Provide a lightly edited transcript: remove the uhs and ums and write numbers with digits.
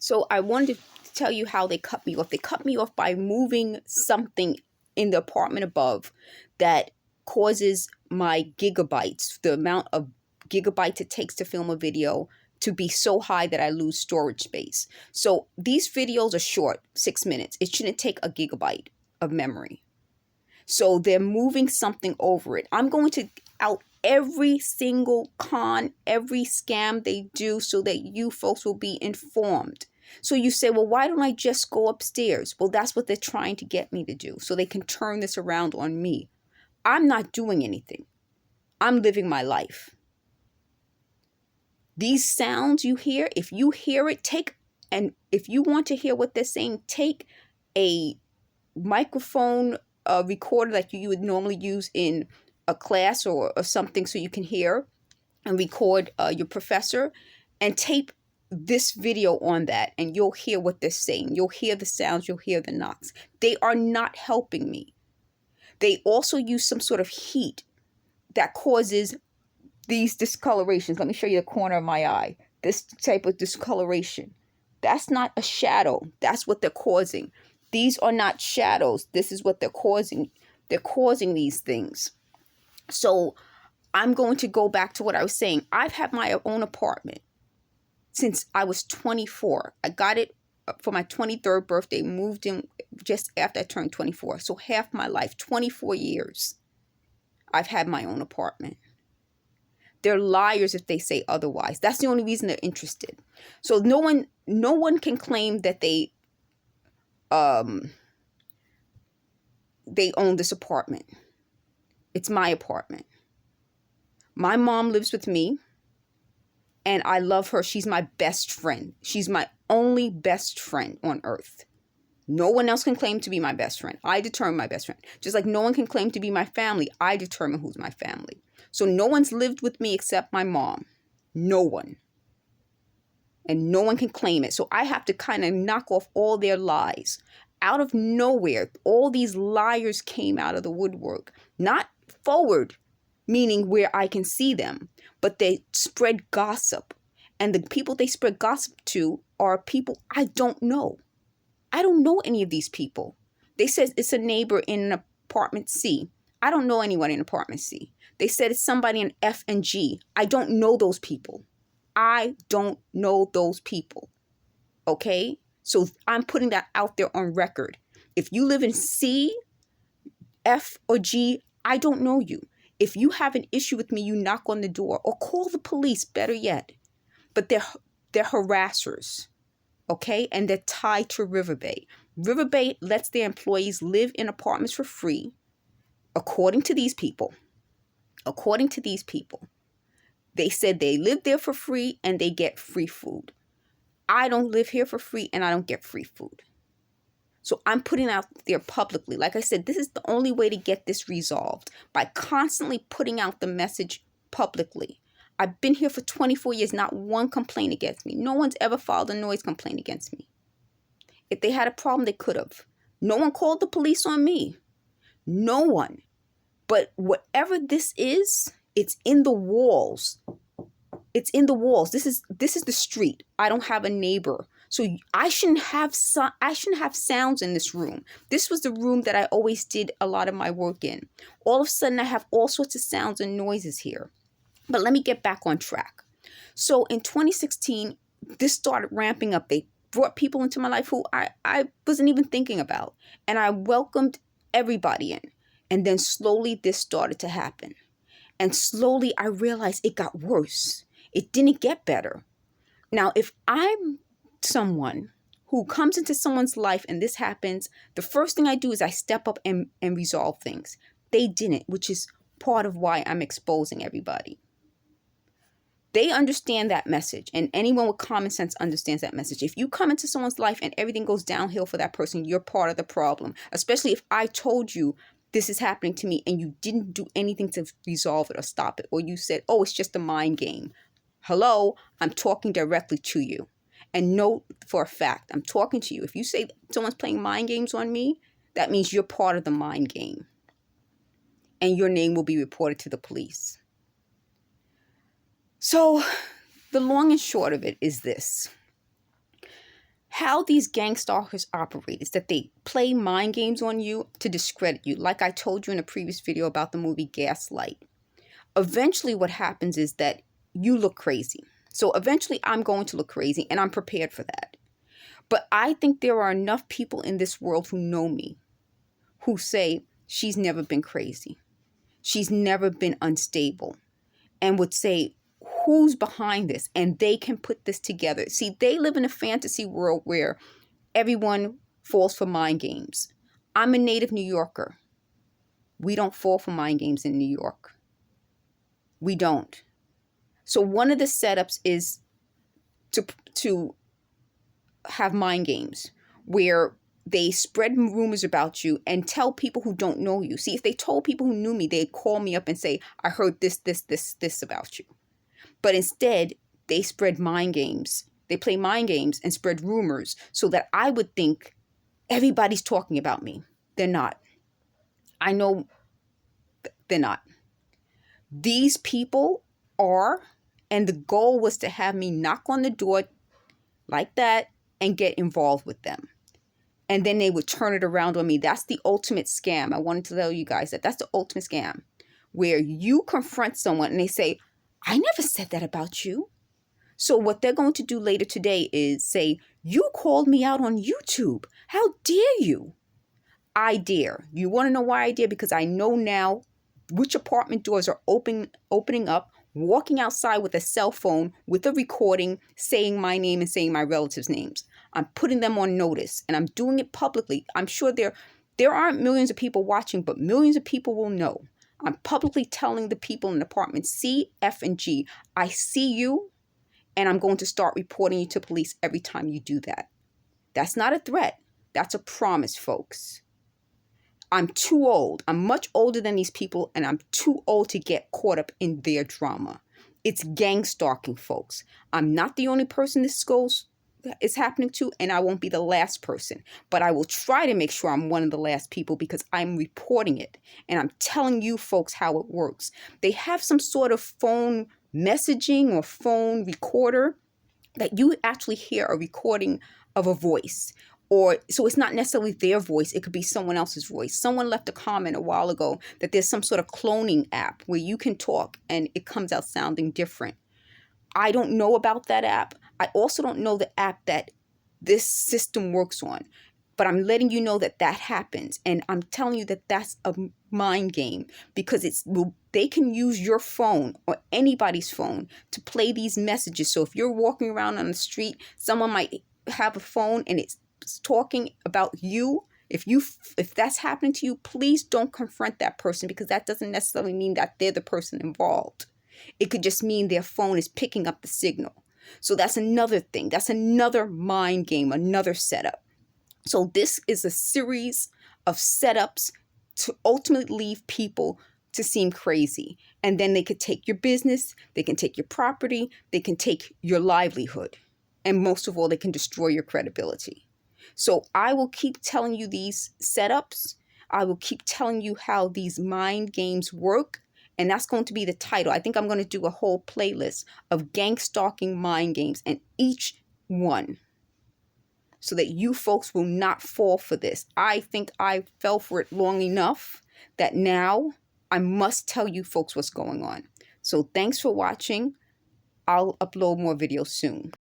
So I wanted to tell you how they cut me off. They cut me off by moving something in the apartment above that causes my gigabytes, the amount of gigabytes it takes to film a video, to be so high that I lose storage space. So these videos are short, 6 minutes. It shouldn't take a gigabyte of memory. So they're moving something over it. I'm going to out every single con, every scam they do so that you folks will be informed. So you say, well, why don't I just go upstairs? Well, that's what they're trying to get me to do so they can turn this around on me. I'm not doing anything. I'm living my life. These sounds you hear, if you hear it, and if you want to hear what they're saying, take a microphone recorder that you would normally use in a class or something so you can hear and record your professor, and tape this video on that, and you'll hear what they're saying. You'll hear the sounds, you'll hear the knocks. They are not helping me. They also use some sort of heat that causes these discolorations. Let me show you the corner of my eye. This type of discoloration. That's not a shadow. That's what they're causing. These are not shadows. This is what they're causing. They're causing these things. So I'm going to go back to what I was saying. I've had my own apartment since I was 24. I got it for my 23rd birthday, moved in just after I turned 24. So half my life, 24 years, I've had my own apartment. They're liars if they say otherwise. That's the only reason they're interested. So no one can claim that they own this apartment. It's my apartment. My mom lives with me, and I love her. She's my best friend. She's my only best friend on earth. No one else can claim to be my best friend. I determine my best friend. Just like no one can claim to be my family. I determine who's my family. So no one's lived with me except my mom. No one. And no one can claim it. So I have to kind of knock off all their lies. Out of nowhere, all these liars came out of the woodwork. Not forward, meaning where I can see them, but they spread gossip. And the people they spread gossip to are people I don't know. I don't know any of these people. They said it's a neighbor in an apartment C. I don't know anyone in apartment C. They said it's somebody in F and G. I don't know those people. I don't know those people. Okay? So I'm putting that out there on record. If you live in C, F, or G, I don't know you. If you have an issue with me, you knock on the door or call the police, better yet. But they're harassers. Okay? And they're tied to Riverbay. Riverbay lets their employees live in apartments for free, according to these people. According to these people. They said they live there for free and they get free food. I don't live here for free and I don't get free food. So I'm putting out there publicly. Like I said, this is the only way to get this resolved, by constantly putting out the message publicly. I've been here for 24 years, not one complaint against me. No one's ever filed a noise complaint against me. If they had a problem, they could have. No one called the police on me. No one. But whatever this is, it's in the walls. It's in the walls. This is the street. I don't have a neighbor. So I shouldn't have sounds in this room. This was the room that I always did a lot of my work in. All of a sudden, I have all sorts of sounds and noises here. But let me get back on track. So in 2016, this started ramping up. They brought people into my life who I wasn't even thinking about. And I welcomed everybody in. And then slowly this started to happen. And slowly I realized it got worse. It didn't get better. Now, if I'm someone who comes into someone's life and this happens, the first thing I do is I step up and resolve things. They didn't, which is part of why I'm exposing everybody. They understand that message, and anyone with common sense understands that message. If you come into someone's life and everything goes downhill for that person, you're part of the problem. Especially if I told you this is happening to me and you didn't do anything to resolve it or stop it. Or you said, oh, it's just a mind game. Hello, I'm talking directly to you. And know for a fact, I'm talking to you. If you say someone's playing mind games on me, that means you're part of the mind game. And your name will be reported to the police. So the long and short of it is this. How these gang stalkers operate is that they play mind games on you to discredit you. Like I told you in a previous video about the movie Gaslight. Eventually what happens is that you look crazy. So eventually I'm going to look crazy, and I'm prepared for that. But I think there are enough people in this world who know me, who say she's never been crazy. She's never been unstable, and would say, who's behind this? And they can put this together. See, they live in a fantasy world where everyone falls for mind games. I'm a native New Yorker. We don't fall for mind games in New York. We don't. So one of the setups is to have mind games where they spread rumors about you and tell people who don't know you. See, if they told people who knew me, they'd call me up and say, I heard this about you. But instead, they spread mind games. They play mind games and spread rumors so that I would think everybody's talking about me. They're not. I know they're not. These people are, and the goal was to have me knock on the door like that and get involved with them. And then they would turn it around on me. That's the ultimate scam. I wanted to tell you guys that that's the ultimate scam, where you confront someone and they say, I never said that about you. So what they're going to do later today is say, you called me out on YouTube. How dare you? I dare. You want to know why I dare? Because I know now which apartment doors are opening up, walking outside with a cell phone, with a recording, saying my name and saying my relatives' names. I'm putting them on notice, and I'm doing it publicly. I'm sure there aren't millions of people watching, but millions of people will know. I'm publicly telling the people in apartments C, F, and G, I see you, and I'm going to start reporting you to police every time you do that. That's not a threat. That's a promise, folks. I'm too old. I'm much older than these people, and I'm too old to get caught up in their drama. It's gang stalking, folks. I'm not the only person this is happening to, and I won't be the last person. But I will try to make sure I'm one of the last people because I'm reporting it, and I'm telling you folks how it works. They have some sort of phone messaging or phone recorder that you actually hear a recording of a voice. Or so it's not necessarily their voice. It could be someone else's voice. Someone left a comment a while ago that there's some sort of cloning app where you can talk and it comes out sounding different. I don't know about that app. I also don't know the app that this system works on. But I'm letting you know that that happens. And I'm telling you that that's a mind game because they can use your phone or anybody's phone to play these messages. So if you're walking around on the street, someone might have a phone and it's talking about you. If that's happening to you, please don't confront that person because that doesn't necessarily mean that they're the person involved. It could just mean their phone is picking up the signal. So that's another thing. That's another mind game, another setup. So this is a series of setups to ultimately leave people to seem crazy. And then they could take your business, they can take your property, they can take your livelihood. And most of all, they can destroy your credibility. So I will keep telling you these setups. I will keep telling you how these mind games work. And that's going to be the title. I think I'm going to do a whole playlist of gang stalking mind games and each one, so that you folks will not fall for this. I think I fell for it long enough that now I must tell you folks what's going on. So thanks for watching. I'll upload more videos soon.